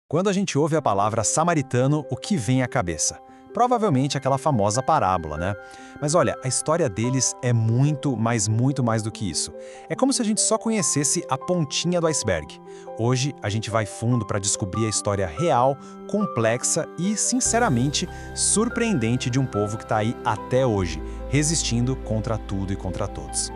Quando a gente ouve a palavra samaritano, o que vem à cabeça? Provavelmente aquela famosa parábola, né? Mas olha, a história deles é muito mais do que isso. É como se a gente só conhecesse a pontinha do iceberg. Hoje a gente vai fundo para descobrir a história real, complexa e, sinceramente, surpreendente de um povo que está aí até hoje, resistindo contra tudo e contra todos.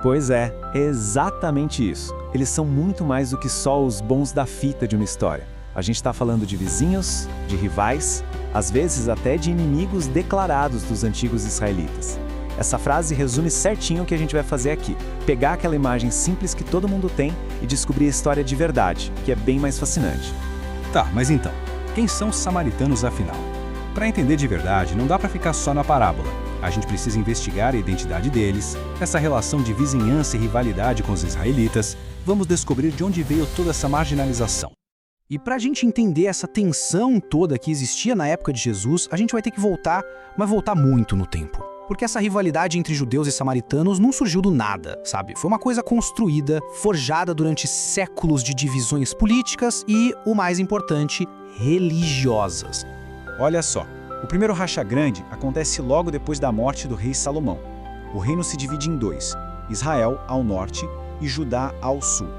Pois é exatamente isso. Eles são muito mais do que só os bons da fita de uma história. A gente está falando de vizinhos, de rivais, às vezes até de inimigos declarados dos antigos israelitas. Essa frase resume certinho o que a gente vai fazer aqui. Pegar aquela imagem simples que todo mundo tem e descobrir a história de verdade, que é bem mais fascinante. Tá, mas então, quem são os samaritanos afinal? Para entender de verdade, não dá para ficar só na parábola. A gente precisa investigar a identidade deles, essa relação de vizinhança e rivalidade com os israelitas. Vamos descobrir de onde veio toda essa marginalização. E para a gente entender essa tensão toda que existia na época de Jesus, a gente vai ter que voltar, mas voltar muito no tempo. Porque essa rivalidade entre judeus e samaritanos não surgiu do nada, sabe? Foi uma coisa construída, forjada durante séculos de divisões políticas e, o mais importante, religiosas. Olha só, o primeiro racha grande acontece logo depois da morte do rei Salomão. O reino se divide em dois, Israel ao norte e Judá ao sul.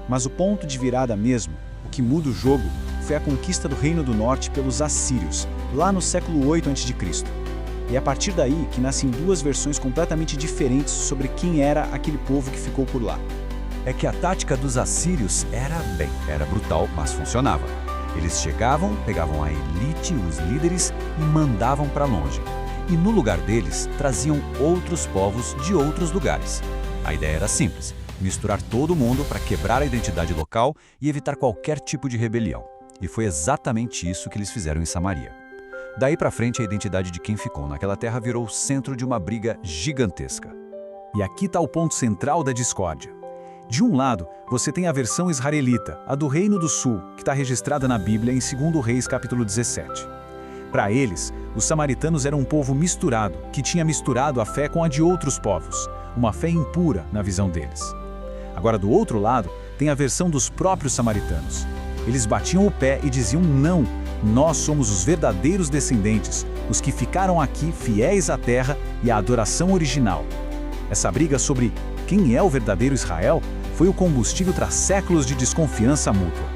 Mas o ponto de virada mesmo, o que muda o jogo, foi a conquista do Reino do Norte pelos assírios, lá no século 8 a.C. E é a partir daí que nascem duas versões completamente diferentes sobre quem era aquele povo que ficou por lá. É que a tática dos assírios era brutal, mas funcionava. Eles chegavam, pegavam a elite, os líderes e mandavam para longe. E no lugar deles, traziam outros povos de outros lugares. A ideia era simples: misturar todo mundo para quebrar a identidade local e evitar qualquer tipo de rebelião. E foi exatamente isso que eles fizeram em Samaria. Daí para frente, a identidade de quem ficou naquela terra virou o centro de uma briga gigantesca. E aqui está o ponto central da discórdia. De um lado, você tem a versão israelita, a do Reino do Sul, que está registrada na Bíblia em 2 Reis, capítulo 17. Para eles, os samaritanos eram um povo misturado, que tinha misturado a fé com a de outros povos, uma fé impura na visão deles. Agora, do outro lado, tem a versão dos próprios samaritanos. Eles batiam o pé e diziam: não, nós somos os verdadeiros descendentes, os que ficaram aqui fiéis à terra e à adoração original. Essa briga sobre quem é o verdadeiro Israel foi o combustível para séculos de desconfiança mútua.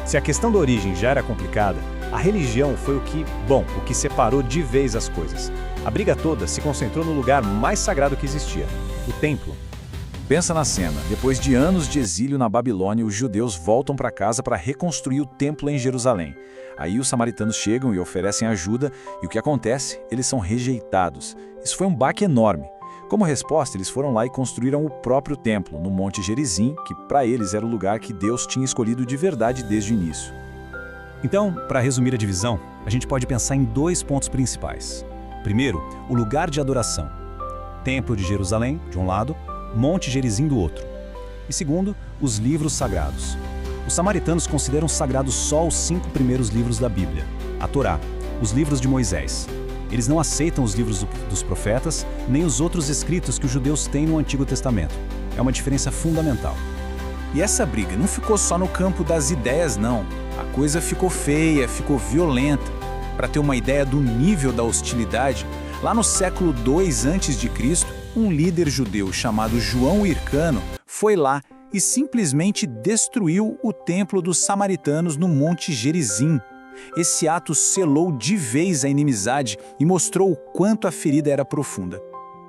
Se a questão da origem já era complicada, a religião foi o que separou de vez as coisas. A briga toda se concentrou no lugar mais sagrado que existia, o templo. Pensa na cena. Depois de anos de exílio na Babilônia, os judeus voltam para casa para reconstruir o templo em Jerusalém. Aí os samaritanos chegam e oferecem ajuda, e o que acontece? Eles são rejeitados. Isso foi um baque enorme. Como resposta, eles foram lá e construíram o próprio templo, no Monte Gerizim, que para eles era o lugar que Deus tinha escolhido de verdade desde o início. Então, para resumir a divisão, a gente pode pensar em dois pontos principais. Primeiro, o lugar de adoração. Templo de Jerusalém, de um lado, Monte Gerizim do outro. E segundo, os livros sagrados. Os samaritanos consideram sagrados só os 5 primeiros livros da Bíblia, a Torá, os livros de Moisés. Eles não aceitam os livros dos profetas, nem os outros escritos que os judeus têm no Antigo Testamento. É uma diferença fundamental. E essa briga não ficou só no campo das ideias, não. A coisa ficou feia, ficou violenta. Para ter uma ideia do nível da hostilidade, lá no século 2 a.C., um líder judeu chamado João Hircano foi lá e simplesmente destruiu o templo dos samaritanos no Monte Gerizim. Esse ato selou de vez a inimizade e mostrou o quanto a ferida era profunda.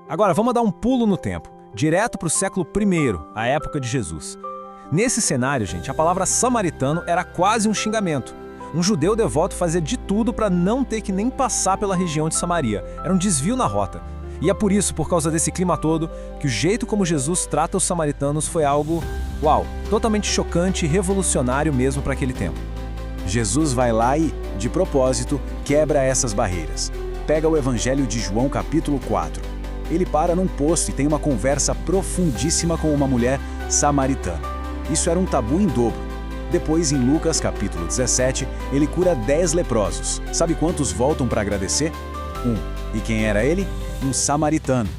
Agora vamos dar um pulo no tempo, direto para o século I, a época de Jesus. Nesse cenário, gente, a palavra samaritano era quase um xingamento. Um judeu devoto fazia de tudo para não ter que nem passar pela região de Samaria. Era um desvio na rota. E é por isso, por causa desse clima todo, que o jeito como Jesus trata os samaritanos foi algo, totalmente chocante e revolucionário mesmo para aquele tempo. Jesus vai lá e, de propósito, quebra essas barreiras. Pega o Evangelho de João, capítulo 4. Ele para num posto e tem uma conversa profundíssima com uma mulher samaritana. Isso era um tabu em dobro. Depois, em Lucas, capítulo 17, ele cura 10 leprosos. Sabe quantos voltam para agradecer? 1. E quem era ele? Um samaritano.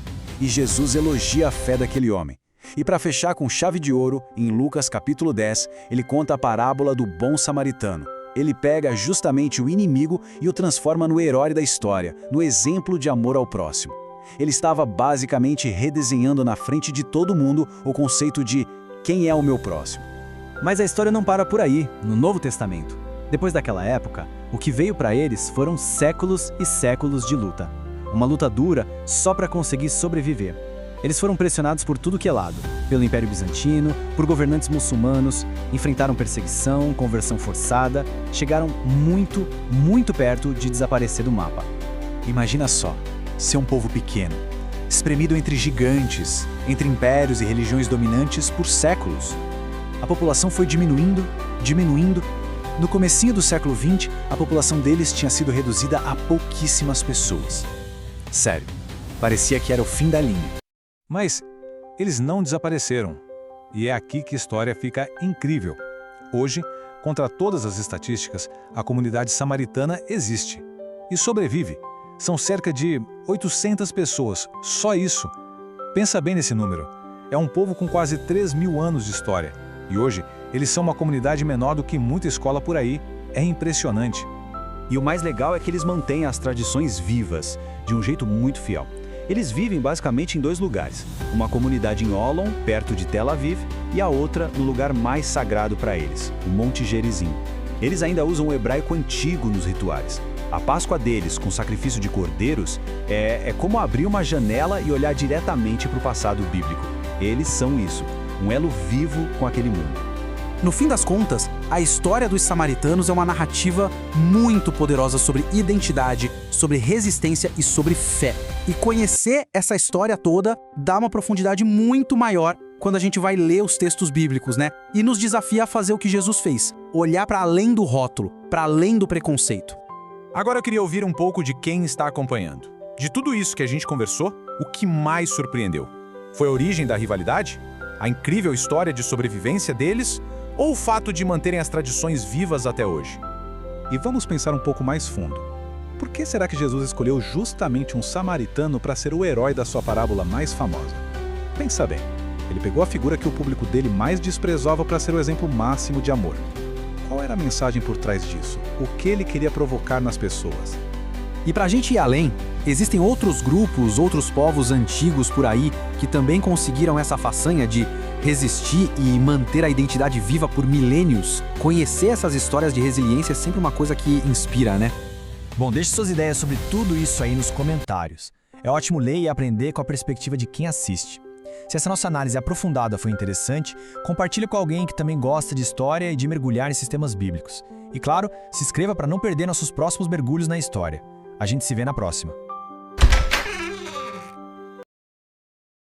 E Jesus elogia a fé daquele homem. E para fechar com chave de ouro, em Lucas capítulo 10, ele conta a parábola do bom samaritano. Ele pega justamente o inimigo e o transforma no herói da história, no exemplo de amor ao próximo. Ele estava basicamente redesenhando na frente de todo mundo o conceito de quem é o meu próximo. Mas a história não para por aí, no Novo Testamento. Depois daquela época, o que veio para eles foram séculos e séculos de luta. Uma luta dura só para conseguir sobreviver. Eles foram pressionados por tudo que é lado, pelo Império Bizantino, por governantes muçulmanos, enfrentaram perseguição, conversão forçada, chegaram muito, muito perto de desaparecer do mapa. Imagina só, ser um povo pequeno, espremido entre gigantes, entre impérios e religiões dominantes por séculos. A população foi diminuindo, diminuindo. No comecinho do século XX, a população deles tinha sido reduzida a pouquíssimas pessoas. Sério, parecia que era o fim da linha. Mas eles não desapareceram. E é aqui que a história fica incrível. Hoje, contra todas as estatísticas, a comunidade samaritana existe e sobrevive. São cerca de 800 pessoas, só isso. Pensa bem nesse número. É um povo com quase 3.000 anos de história. E hoje, eles são uma comunidade menor do que muita escola por aí. É impressionante. E o mais legal é que eles mantêm as tradições vivas, de um jeito muito fiel. Eles vivem basicamente em 2 lugares. Uma comunidade em Holon, perto de Tel Aviv, e a outra no lugar mais sagrado para eles, o Monte Gerizim. Eles ainda usam o hebraico antigo nos rituais. A Páscoa deles, com sacrifício de cordeiros, é como abrir uma janela e olhar diretamente para o passado bíblico. Eles são isso, um elo vivo com aquele mundo. No fim das contas, a história dos samaritanos é uma narrativa muito poderosa sobre identidade, sobre resistência e sobre fé. E conhecer essa história toda dá uma profundidade muito maior quando a gente vai ler os textos bíblicos, né? E nos desafia a fazer o que Jesus fez, olhar para além do rótulo, para além do preconceito. Agora eu queria ouvir um pouco de quem está acompanhando. De tudo isso que a gente conversou, o que mais surpreendeu? Foi a origem da rivalidade? A incrível história de sobrevivência deles? Ou o fato de manterem as tradições vivas até hoje? E vamos pensar um pouco mais fundo. Por que será que Jesus escolheu justamente um samaritano para ser o herói da sua parábola mais famosa? Pensa bem, ele pegou a figura que o público dele mais desprezava para ser o exemplo máximo de amor. Qual era a mensagem por trás disso? O que ele queria provocar nas pessoas? E pra gente ir além, existem outros grupos, outros povos antigos por aí que também conseguiram essa façanha de resistir e manter a identidade viva por milênios. Conhecer essas histórias de resiliência é sempre uma coisa que inspira, né? Bom, deixe suas ideias sobre tudo isso aí nos comentários. É ótimo ler e aprender com a perspectiva de quem assiste. Se essa nossa análise aprofundada foi interessante, compartilhe com alguém que também gosta de história e de mergulhar nesses temas bíblicos. E claro, se inscreva para não perder nossos próximos mergulhos na história. A gente se vê na próxima.